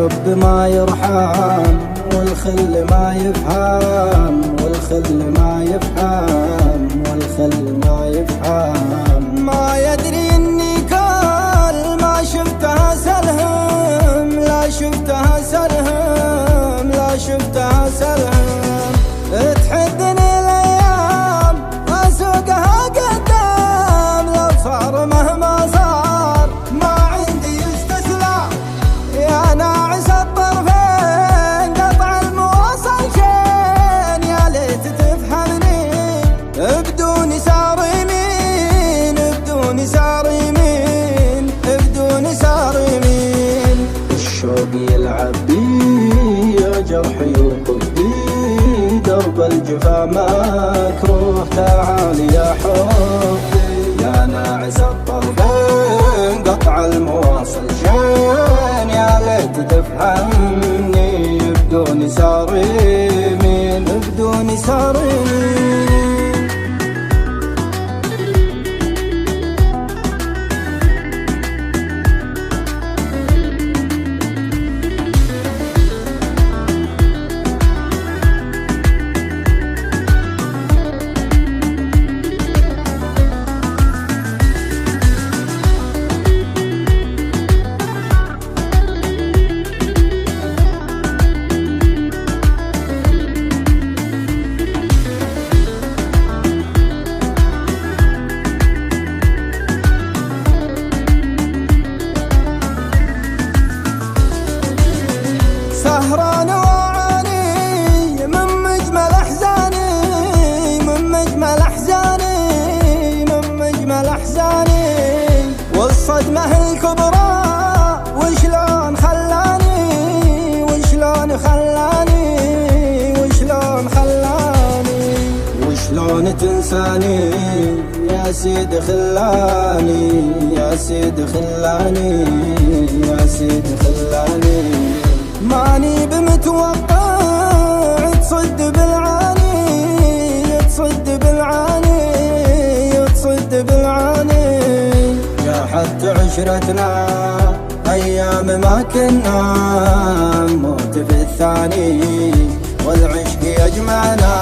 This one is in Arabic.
الحب ما يرحم والخل ما يفهم، والخل ما يفهم، والخل ما يفهم. ما يدري اني كل ما شفتها سلهم، لا شفتها سلهم، لا شفتها سلهم. تحدني الايام اسوقها قدام، لو صار مهما صار ما عندي استسلام. يا ناعس الطرفين قطع المواصل شين، يا ليت تفهمني بدون يسار يمين، بدون يسار يمين، بدون يسار يمين. الشوق يلعب بي يا جرحي وقلبي، درب الجفا مكروه تعال يا حبي. يا ناعس الطرفين قطع المواصل شين، يا ليت تفهمني بدون يسار يمين، بدون يسار يمين. سهران وعاني من مجمل احزاني، من مجمل احزاني، من مجمل احزاني. والصدمة الكبرى وشلون خلاني، وشلون خلاني، وشلون خلاني. وشلون تنساني يا سيد خلاني، يا سيد خلاني، يا سيد خلاني. ماني بمتوقع تصد بالعاني، تصد بالعاني، تصد بالعاني. جاحت عشرتنا ايام ما كنا، موت في الثاني والعشق يجمعنا.